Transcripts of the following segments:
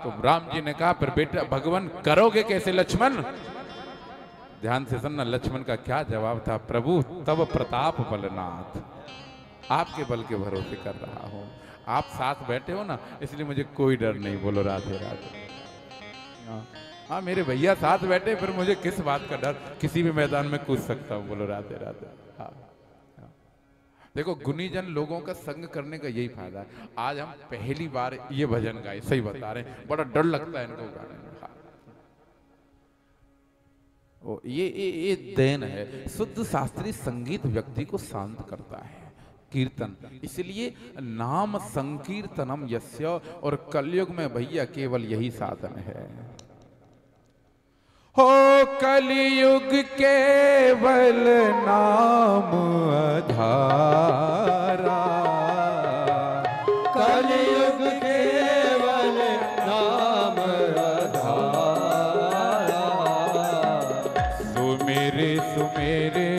तो राम जी ने कहा, फिर बेटा भगवान करोगे कैसे लक्ष्मण? ध्यान से सुनना, लक्ष्मण का क्या जवाब था, प्रभु तब प्रताप बलनाथ, आपके बल के भरोसे कर रहा हूं, आप साथ बैठे हो ना, इसलिए मुझे कोई डर नहीं। बोलो राधे राधे। हाँ मेरे भैया साथ बैठे, फिर मुझे किस बात का डर, किसी भी मैदान में कूद सकता हूँ। बोलो राधे राधे। हाँ देखो, गुणीजन लोगों का संग करने का यही फायदा है। आज हम पहली बार ये भजन गाए, सही बता रहे हैं, बड़ा डर लगता है इनको गाने में। हाँ। ओ, ये देन है, शुद्ध शास्त्रीय संगीत व्यक्ति को शांत करता है, कीर्तन। इसलिए नाम संकीर्तनम यस्य, और कलयुग में भैया केवल यही साधन है। हो कलयुग केवल नाम आधारा, कलयुग केवल नाम आधारा, सुमेरे सुमेरे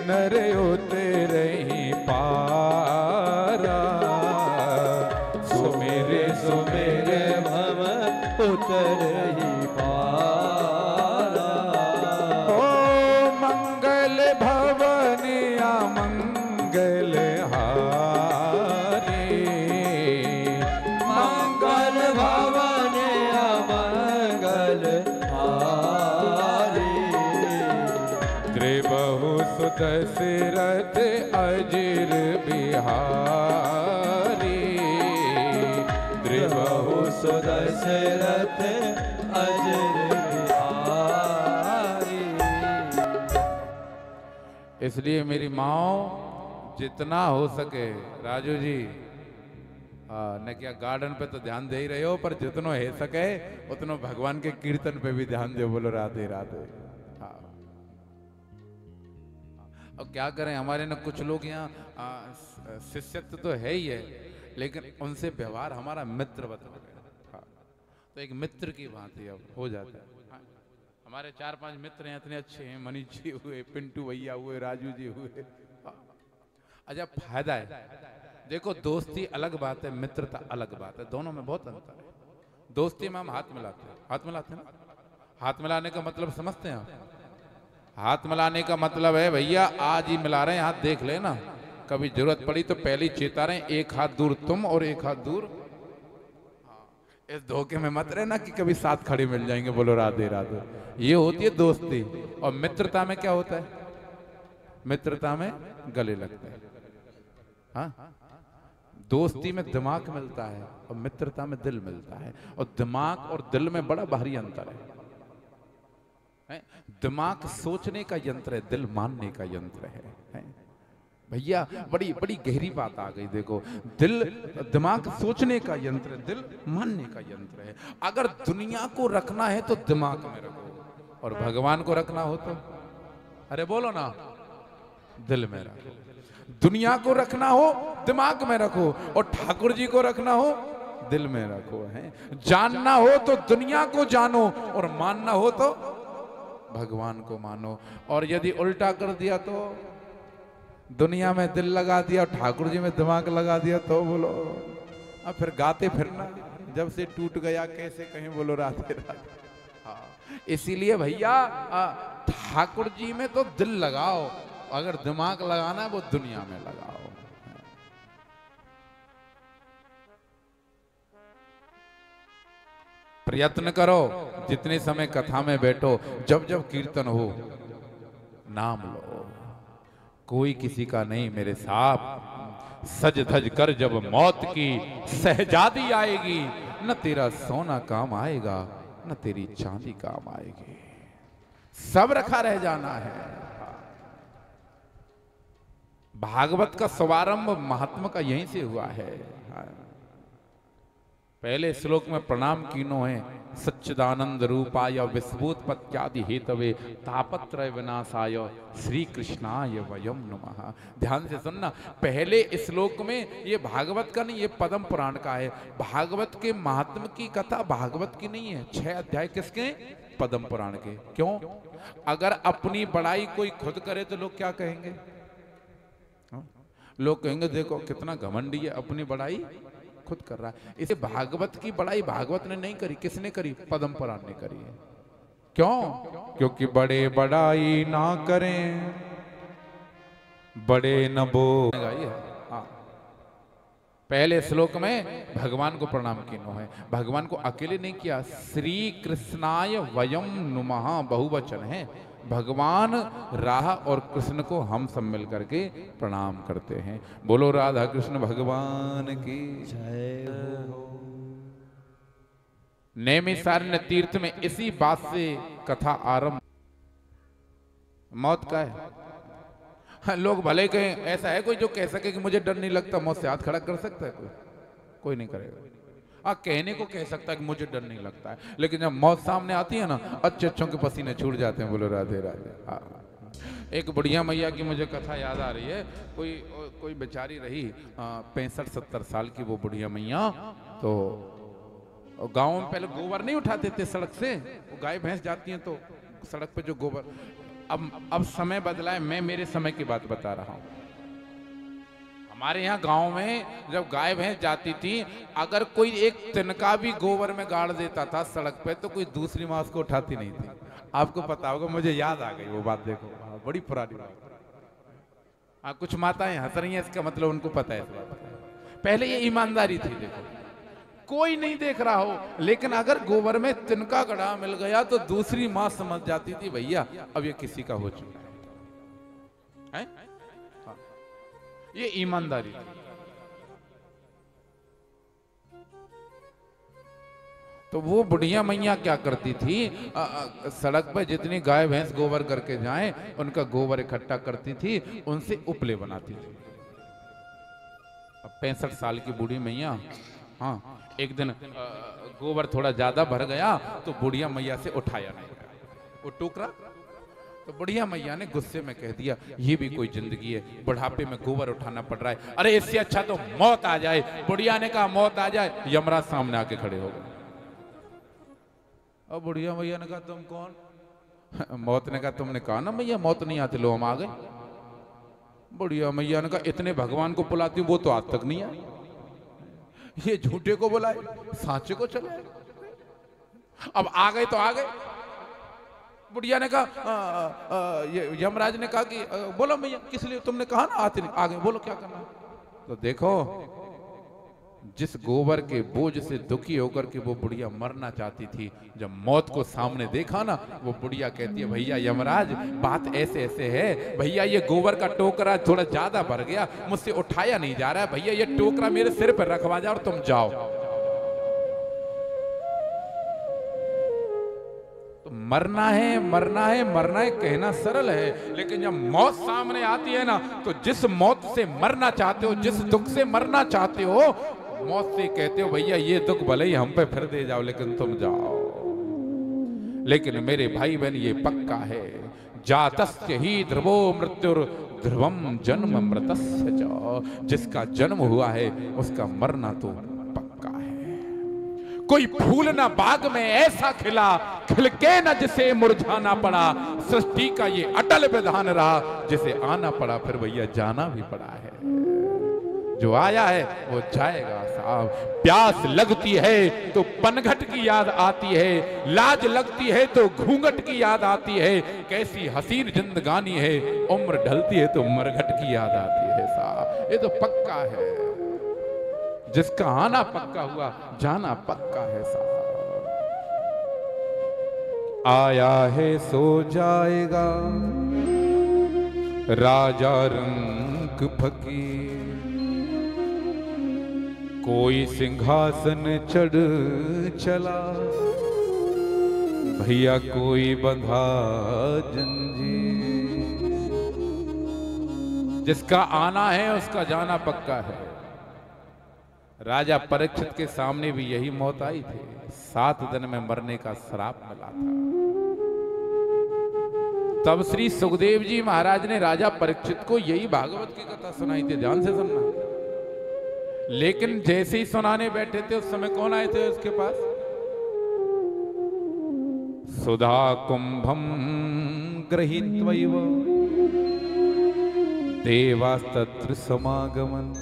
नर होते रही पारा, सुमेरे सुमेरे भव उतर ही पारा, ओ मंगल भवन अमंगल हारे, मंगल भवन अमंगल हारी, त्रिबहु सुत दशरथ अजिर बिहारी, त्रिबहु सुत दशरथ अजिर बिहारी। इसलिए मेरी माओ, जितना हो सके राजू जी, न क्या गार्डन पे तो ध्यान दे ही रहे हो, पर जितनो हो सके उतनो भगवान के कीर्तन पे भी ध्यान दो। बोलो राधे राधे। हाँ। अब क्या करें, हमारे ना कुछ लोग यहाँ शिष्यत्व तो है ही है, लेकिन उनसे व्यवहार हमारा मित्रवत हो गया। हाँ। तो एक मित्र की भांति अब हो जाता है। हाँ। हमारे 4-5 मित्र हैं, इतने अच्छे हैं, मनीष जी हुए, पिंटू भैया हुए, राजू जी हुए। हाँ। अच्छा फायदा है, देखो दोस्ती अलग बात है, मित्रता अलग बात है, दोनों में बहुत अंतर है। दोस्ती में हम हाथ मिलाते हैं, हाथ मिलाते हैं ना, हाथ मिलाने का मतलब समझते हैं आप? हाथ मिलाने का मतलब है भैया आज ही मिला रहे हैं हाथ, देख लेना कभी जरूरत पड़ी तो पहले ही चेता रहे, एक हाथ दूर तुम और एक हाथ दूर। इस धोखे में मत रहना कि कभी साथ खड़े मिल जाएंगे। बोलो राधे राधे। ये होती है दोस्ती। और मित्रता में क्या होता है? मित्रता में गले लगते हैं। हाँ, दोस्ती में दिमाग मिलता है और मित्रता में दिल मिलता है, और दिमाग और दिल में बड़ा भारी अंतर है। दिमाग सोचने का यंत्र है, दिल मानने का यंत्र है। भैया बड़ी बड़ी गहरी बात आ गई। देखो, दिमाग सोचने का यंत्र है, दिल मानने का यंत्र है। अगर दुनिया को रखना है तो दिमाग में रखो, और भगवान को रखना हो तो अरे बोलो ना, दिल में रखो। दुनिया को रखना हो दिमाग में रखो, और ठाकुर जी को रखना हो दिल में रखो। है जानना हो तो दुनिया को जानो, और मानना हो तो भगवान को मानो। और यदि उल्टा कर दिया तो दुनिया में दिल लगा दिया, ठाकुर जी में दिमाग लगा दिया, तो बोलो अब फिर गाते फिरना, जब से टूट गया कैसे कहें। बोलो राधे राधे। हाँ, इसीलिए भैया ठाकुर जी में तो दिल लगाओ, अगर दिमाग लगाना है वो दुनिया में लगाओ। प्रयत्न करो, जितने समय कथा में बैठो, जब जब कीर्तन हो नाम लो। कोई किसी का नहीं मेरे साथ, सज धज कर जब मौत की सहजादी आएगी, न तेरा सोना काम आएगा न तेरी चांदी काम आएगी, सब रखा रह जाना है। भागवत का शुभारंभ महात्मा का यहीं से हुआ है। पहले श्लोक में प्रणाम कीनो है, सच्चिदानंद रूपाय विश्वोत्पत्त्यादि हेतवे तापत्रय विनाशाय श्री कृष्णाय वयम नमः। ध्यान से सुनना, पहले श्लोक में ये भागवत का नहीं, ये पद्म पुराण का है। भागवत के महात्म की कथा भागवत की नहीं है। 6 अध्याय किसके? पद्म पुराण के। क्यों? अगर अपनी बड़ाई कोई खुद करे तो लोग क्या कहेंगे? लोग कहेंगे देखो कितना घमंडी है, अपनी बड़ाई खुद कर रहा है। इसे भागवत की बड़ाई भागवत ने नहीं करी, किसने करी? पद्म पुराण ने करी है। क्यों? क्योंकि बड़े बड़ाई ना करें, बड़े न बोल। हाँ, पहले श्लोक में भगवान को प्रणाम किनो है। भगवान को अकेले नहीं किया, श्री कृष्णाय वयम नुमः बहुवचन है। भगवान राह और कृष्ण को हम सब मिल करके प्रणाम करते हैं। बोलो राधा कृष्ण भगवान की जय हो। नैमिषारण्य तीर्थ में इसी बात से कथा आरंभ। मौत का है। हाँ, लोग भले कहें, ऐसा है कोई जो कह सके कि मुझे डर नहीं लगता? मौत से हाथ खड़ा कर सकता है कोई? कोई नहीं करेगा। कहने को कह सकता है कि मुझे डर नहीं लगता है, लेकिन जब मौत सामने आती है ना, अच्छे अच्छों के पसीने छूट जाते हैं। बोलो राधे राधे। एक बुढ़िया मैया की मुझे कथा याद आ रही है। कोई बेचारी रही 65-70 साल की वो बुढ़िया मैया। तो गाँव में पहले गोबर नहीं उठाते थे सड़क से, वो गाय भैंस जाती हैं तो सड़क पे जो गोबर, अब समय बदला है। मैं मेरे समय की बात बता रहा हूँ। हमारे यहाँ गांव में जब गाय भैंस जाती थी, अगर कोई एक तिनका भी गोबर में गाड़ देता था सड़क पे, तो कोई दूसरी माँ उसको उठाती नहीं थी। आपको पता होगा, मुझे याद आ गई वो बात। देखो, बड़ी पुरानी बात। कुछ माताएं हंस रही हैं, इसका मतलब उनको पता है इस बात। पहले ये ईमानदारी थी। देखो, कोई नहीं देख रहा हो, लेकिन अगर गोबर में तिनका गड़ा मिल गया तो दूसरी माँ समझ जाती थी, भैया अब ये किसी का हो चुका है। हाँ, ये ईमानदारी। तो वो बुढ़िया मैया क्या करती थी, सड़क पर जितनी गाय भैंस गोबर करके जाएं, उनका गोबर इकट्ठा करती थी, उनसे उपले बनाती थी। अब 65 साल की बूढ़ी मैया, हाँ, एक दिन गोबर थोड़ा ज्यादा भर गया तो बुढ़िया मैया से उठाया नहीं गया वो टोकरा। तो बुढ़िया मैया ने गुस्से में कह दिया, ये भी कोई जिंदगी है, बुढ़ापे में गोबर उठाना पड़ रहा है, अरे इससे अच्छा तो मौत आ जाए। बुढ़िया ने कहा मौत आ जाए, यमराज सामने आके खड़े हो गए। और बुढ़िया मैया ने कहा तुम कौन? मौत ने कहा तुमने कहा ना मैया मौत नहीं आती, लो हम आ गए। बुढ़िया मैया ने कहा इतने भगवान को बुलाती हूँ, वो तो आज तक नहीं आए। ये झूठे को बुलाए, सांचे को चले। अब आ गए तो आ गए। बुढ़िया ने कहा, यमराज ने कहा कि बोलो मैया किस लिए? तुमने कहा ना आते नहीं, आ गए, बोलो क्या करना है? तो देखो, जिस गोबर के बोझ से दुखी होकर के वो बुढ़िया मरना चाहती थी, जब मौत को सामने देखा ना, वो बुढ़िया कहती है, भैया यमराज बात ऐसे ऐसे है, भैया ये गोबर का टोकरा थोड़ा ज्यादा भर गया, मुझसे उठाया नहीं जा रहा है, भैया ये टोकरा मेरे सिर पर रखवा जाओ और तुम जाओ। तो मरना है मरना है मरना है कहना सरल है, लेकिन जब मौत सामने आती है ना, तो जिस मौत से मरना चाहते हो, जिस दुख से मरना चाहते हो, मौत से कहते हो भैया ये दुख भले ही हम पे फिर दे जाओ, लेकिन तुम जाओ। लेकिन मेरे भाई बहन ये पक्का है, जातस्य ही ध्रुवो मृत्युर ध्रुवम जन्म मृतस्य च। जिसका जन्म हुआ है उसका मरना तो पक्का है। कोई फूल ना बाग में ऐसा खिला, खिलके न जिसे मुरझाना पड़ा। सृष्टि का ये अटल विधान रहा, जिसे आना पड़ा फिर भैया जाना भी पड़ा है। जो आया है वो जाएगा साहब। प्यास लगती है तो पनघट की याद आती है, लाज लगती है तो घूंघट की याद आती है। कैसी हसीन जिंदगानी है, उम्र ढलती है तो मरघट की याद आती है साहब। ये तो पक्का है, जिसका आना पक्का हुआ जाना पक्का है साहब। आया है सो जाएगा राजा रंग फकीर, कोई सिंहासन चढ़ चला भैया, कोई बंधा जंजीर। जिसका आना है उसका जाना पक्का है। राजा परीक्षित के सामने भी यही मौत आई थी, 7 दिन में मरने का श्राप मिला था। तब श्री सुखदेव जी महाराज ने राजा परीक्षित को यही भागवत की कथा सुनाई थी, ध्यान से सुनना। लेकिन जैसे ही सुनाने बैठे थे, उस समय कौन आए थे उसके पास? सुधा कुंभम गृहीत्वैव देवास्तत्र समागमन।